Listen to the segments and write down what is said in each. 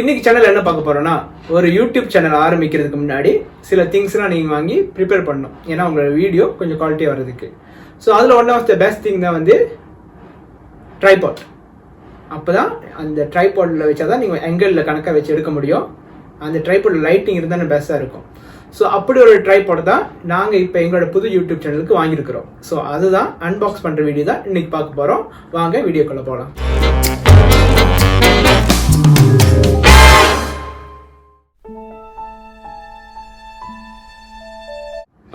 இன்னைக்கு சேனல் என்ன பார்க்க போறோம்னா, ஒரு யூடியூப் சேனல் ஆரம்பிக்கிறதுக்கு முன்னாடி சில திங்ஸ்லாம் நீங்க வாங்கி ப்ரிப்பேர் பண்ணணும். ஏன்னா உங்களோட வீடியோ கொஞ்சம் குவாலிட்டியா வர்றதுக்கு. ஸோ அதில் one of the best thing தான் வந்து ட்ரைபாட். அப்போதான் அந்த ட்ரைபாட்ல வச்சாதான் நீங்கள் ஆங்கிளில் கணக்காக வச்சு எடுக்க முடியும். அந்த ட்ரைபாட் லைட்டிங் இருந்தால் பெஸ்ட்டாக இருக்கும். ஸோ அப்படி ஒரு ட்ரைபாட் தான் நாங்கள் இப்போ எங்களோட புது யூடியூப் சேனலுக்கு வாங்கியிருக்கிறோம். ஸோ அதுதான் அன்பாக்ஸ் பண்ணுற வீடியோ தான் இன்னைக்கு பார்க்க போகிறோம். வாங்க வீடியோக்குள்ளே போகலாம்.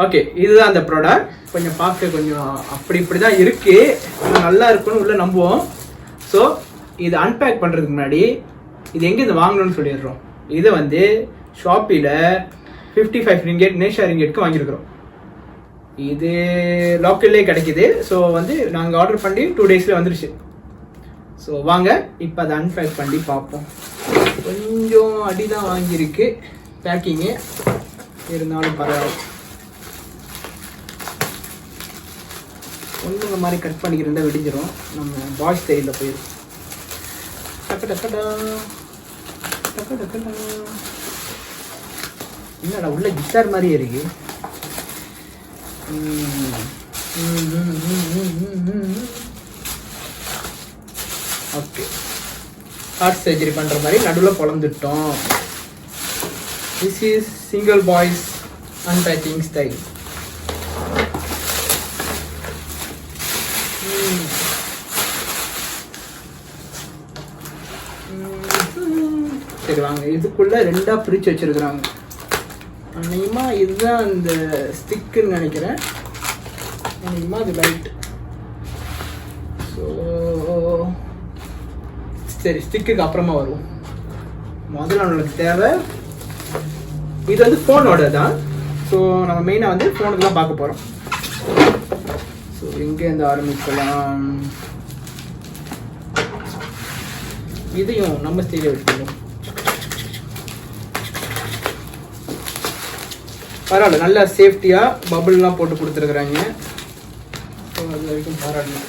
ஓகே, இதுதான் அந்த ப்ராடக்ட். கொஞ்சம் பார்க்க கொஞ்சம் இப்படி தான் இருக்கு, நல்லா இருக்குன்னு உள்ள நம்புவோம். ஸோ இது அன்பேக் பண்ணுறதுக்கு முன்னாடி இது எங்கேருந்து வாங்கணும்னு சொல்லிடுறோம். இதை வந்து ஷாப்பியில் 55 ரிங்கெட் நேஷா ரிங்கெட்க்கு வாங்கியிருக்கிறோம். இது லோக்கல்லே கிடைக்கிது. ஸோ வந்து நாங்கள் ஆர்டர் பண்ணி 2 daysல வந்துருச்சு. ஸோ வாங்க இப்போ அதை அன்பேக் பண்ணி பார்ப்போம். கொஞ்சம் அடி தான் வாங்கியிருக்கு பேக்கிங்கு, இருந்தாலும் பரவாயில்ல. ஒன்றுங்க மாதிரி கட் பண்ணிக்கிறதா விடிஞ்சிடும். நம்ம பாய்ஸ் ஸ்டைலில் போயிடும். என்னடா உள்ள கிட்டார் மாதிரியே இருக்கு. ஓகே, ஹார்ட் சர்ஜரி பண்ணுற மாதிரி நடுவில் பொழந்துட்டோம். This is single boys unboxing style. சரி வாங்க, இதுக்குள்ள 2ஆ பிரிச்சு வச்சிருக்கிறாங்க. அநேகமா இதுதான் அந்த ஸ்டிக்குன்னு நினைக்கிறேன். அநேகமா அது லைட். ஸோ சரி, ஸ்டிக்குக்கு அப்புறமா வருவோம். முதல்ல நம்மளுக்கு தேவை இது வந்து ஃபோனோட தான். ஸோ நம்ம மெயினாக வந்து ஃபோனுக்கு தான் பார்க்க போகிறோம். ஸோ எங்கேருந்து ஆரம்பிக்கலாம்? இதையும் நம்ம ஸ்டைலில் வச்சுக்கணும். பரவாயில்ல, நல்லா சேஃப்டியாக பபுள்லாம் போட்டு கொடுத்துருக்குறாங்க. ஸோ அது வரைக்கும் பாராட்டணும்.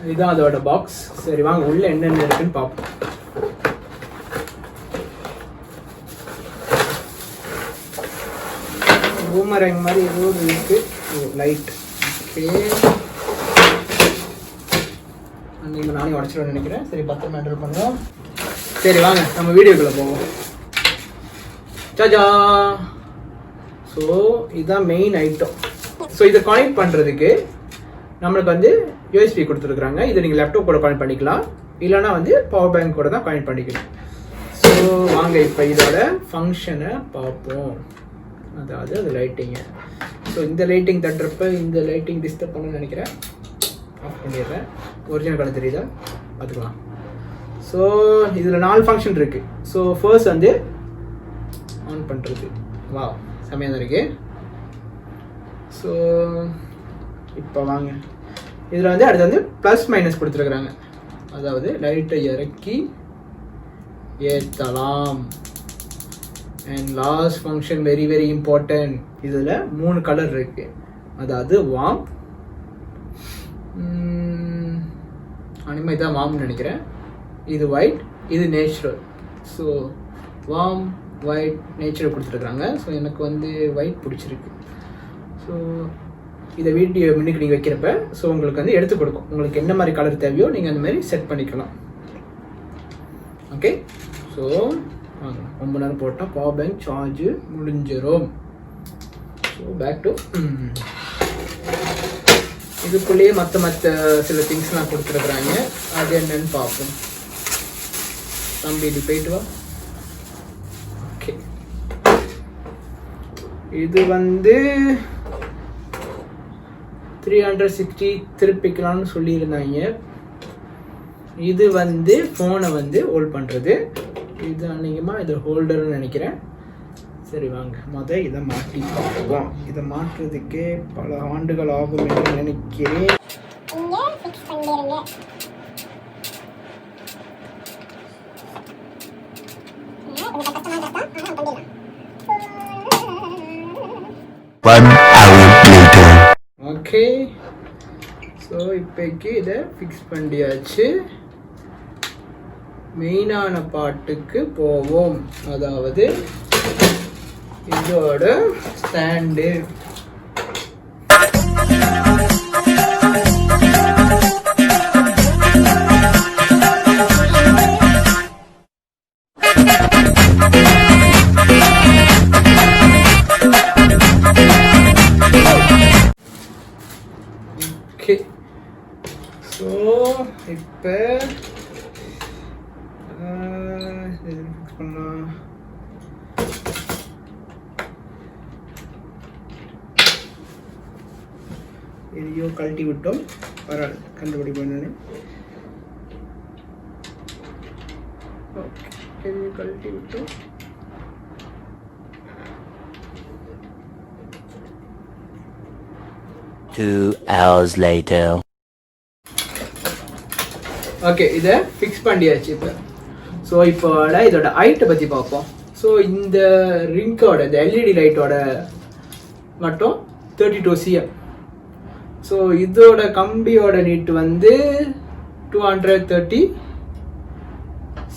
இதுதான் அதோட பாக்ஸ். சரி வாங்க, உள்ள என்னென்ன இருக்குன்னு பார்ப்போம். பூமரங் மாதிரி ஏதோ ஒரு இருக்கு. லைட். ஓகே, அன்னைக்கு நானே உடச்சிடுவேன் நினைக்கிறேன். சரி, பத்திரமா ஹேண்டில் பண்ணுவோம். சரி வாங்க நம்ம வீடியோக்குள்ள போவோம். சாஜா. ஸோ இதுதான் மெயின் ஐட்டம். ஸோ இதை கனெக்ட் பண்ணுறதுக்கு நம்மளுக்கு வந்து யூஎஸ்பி கொடுத்துருக்குறாங்க. இதை நீங்கள் லேப்டாப் கூட கனெக்ட் பண்ணிக்கலாம், இல்லைனா வந்து பவர் பேங்க் கூட தான் கனெக்ட் பண்ணிக்கணும். ஸோ வாங்க இப்போ இதோட ஃபங்க்ஷனை பார்ப்போம். அதாவது அது லைட்டிங்கு. ஸோ இந்த லைட்டிங் தட்டுறப்ப இந்த லைட்டிங் டிஸ்டர்ப் பண்ணணும்னு நினைக்கிறேன். ஆஃப் பண்ணிடுறேன். ஒரிஜினல் கலர் தெரியுதா பார்த்துக்கலாம். ஸோ இதில் 4 ஃபங்க்ஷன் இருக்குது. ஸோ ஃபர்ஸ்ட் வந்து ஆன் பண்ணுறது. வா, செமையாக தான் இருக்குது. ஸோ இப்போ வாங்க, இதில் வந்து அடுத்து வந்து ப்ளஸ் மைனஸ் கொடுத்துருக்குறாங்க. அதாவது லைட்டை இறக்கி ஏற்றலாம். And last function very very important. இதில் 3 கலர் இருக்குது. அதாவது வார்ம், அனிமே தான் வார்ம்னு நினைக்கிறேன். இது ஒயிட், இது natural. So warm, white, natural கொடுத்துருக்குறாங்க. ஸோ எனக்கு வந்து ஒயிட் பிடிச்சிருக்கு. ஸோ இதை வீடியோ முன்னுக்கு நீங்கள் வைக்கிறப்ப ஸோ உங்களுக்கு வந்து எடுத்து கொடுக்கும். உங்களுக்கு என்ன மாதிரி கலர் தேவையோ நீங்கள் அந்த மாதிரி செட் பண்ணிக்கலாம். ஓகே, ஸோ வாங்க, ரொம்ப நேரம் போட்டால் பவர் பேங்க் சார்ஜு முடிஞ்சிடும். ஸோ பேக் டு இதுக்குள்ளேயே மற்ற சில திங்ஸ்லாம் கொடுத்துருக்குறாங்க. அது என்னன்னு பார்ப்போம். தம்பி இது போயிட்டு வா. ஓகே, இது வந்து 360 திருப்பிக்கலாம்னு சொல்லியிருந்தாங்க. இது வந்து ஃபோனை வந்து ஹோல்ட் பண்ணுறது. இது அநேகமாக இது ஹோல்டர்னு நினைக்கிறேன். சரி வாங்க, இதை மாட்டி பார்ப்போம். இதை மாற்றுறதுக்கு பல ஆண்டுகள் ஆகும் என்று நினைக்கிறேன். 1 hour later. ஓகே, ஸோ இப்போக்கி இதை ஃபிக்ஸ் பண்ணியாச்சு. மெயினான பாட்டுக்கு போவோம், அதாவது இதோட ஸ்டாண்டு. ஓகே, ஸோ இப்போ பண்ணலாம். எதையோ கழட்டி விட்டோம், பரவாயில்ல, கண்டுபிடிப்போம் என்னன்னு. ஓகே, எதையோ கழட்டி விட்டோம். Two hours later. ஓகே, இதை ஃபிக்ஸ் பண்ணியாச்சு இப்போ. ஸோ இப்போட இதோட ஹைட்டை பற்றி பார்ப்போம். ஸோ இந்த ரிங்கோட, இந்த எல்இடி லைட்டோட மட்டும் 32 cm. ஸோ இதோட கம்பியோட நீட்டு வந்து 230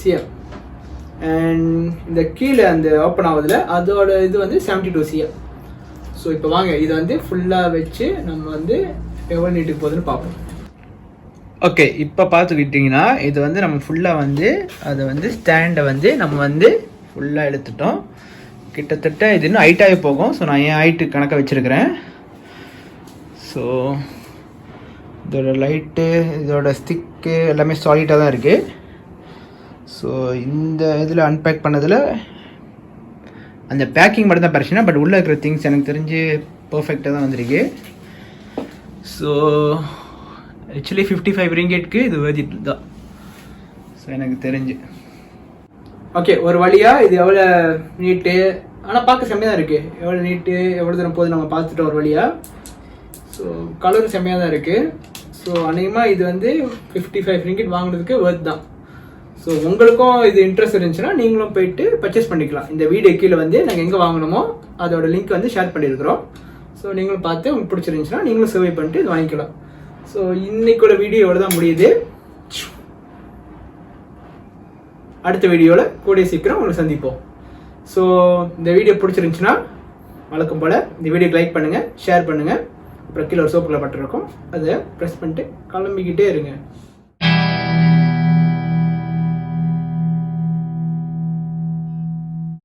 cm. அண்ட் இந்த கீழே அந்த ஓப்பன் ஆகுதுல அதோட இது வந்து 72 cm. ஸோ இப்போ வாங்க இதை வந்து ஃபுல்லாக வச்சு நம்ம வந்து எவ்வளோ நீட்டுக்கு போகுதுன்னு பார்ப்போம். ஓகே, இப்போ பார்த்துக்கிட்டிங்கன்னா இது வந்து நம்ம ஃபுல்லாக வந்து அதை வந்து ஸ்டாண்டை வந்து நம்ம வந்து ஃபுல்லாக எடுத்துட்டோம். கிட்டத்தட்ட இது இன்னும் ஹைட்டாகவே போகும். ஸோ நான் என் ஹைட்டு கணக்காக வச்சுருக்கிறேன். ஸோ இதோட லைட்டு, இதோட ஸ்டிக்கு எல்லாமே சாலிடாக தான் இருக்குது. ஸோ இந்த இதில் அன்பேக் பண்ணதில் அந்த பேக்கிங் மட்டும் தான் பிரச்சனை, பட் உள்ளே இருக்கிற திங்ஸ் எனக்கு தெரிஞ்சு பர்ஃபெக்டாக தான் வந்திருக்கு. ஸோ ஆக்சுவலி 55 ரிங்கெட்க்கு இது வேதிட்டு தான், ஸோ எனக்கு தெரிஞ்சு. ஓகே, ஒரு வழியாக இது எவ்வளோ நீட்டு, ஆனால் பார்க்க செம்மையாக தான் இருக்குது. எவ்வளோ நீட்டு, எவ்வளோ தூரம் போகுது நம்ம பார்த்துட்டோம் ஒரு வழியாக. ஸோ கலரும் செம்மையாக தான் இருக்குது. ஸோ அநேகமாக இது வந்து 55 ரிங்கெட் வாங்குறதுக்கு ஒர்த் தான். ஸோ உங்களுக்கும் இது இன்ட்ரெஸ்ட் இருந்துச்சுன்னா நீங்களும் போயிட்டு பர்ச்சேஸ் பண்ணிக்கலாம். இந்த வீடியோ கீழே வந்து நாங்கள் எங்கே வாங்கினோமோ அதோட லிங்க் வந்து ஷேர் பண்ணியிருக்கிறோம். ஸோ நீங்களும் பார்த்து உங்களுக்கு பிடிச்சிருந்துச்சுன்னா நீங்களும் சர்வே பண்ணிட்டு இது வாங்கிக்கலாம். ஸோ இன்னைக்கோட வீடியோ எவ்வளோ தான் முடியுது. அடுத்த வீடியோவில் கூடிய சீக்கிரம் உங்களுக்கு சந்திப்போம். ஸோ இந்த வீடியோ பிடிச்சிருந்துச்சுன்னா வழக்கம் போல் இந்த வீடியோக்கு லைக் பண்ணுங்கள், ஷேர் பண்ணுங்கள். அப்புறம் கீழே ஒரு சோப்பு கலர் பட்டன் இருக்கும், அதை ப்ரெஸ் பண்ணிட்டு கிளம்பிக்கிட்டே இருங்க.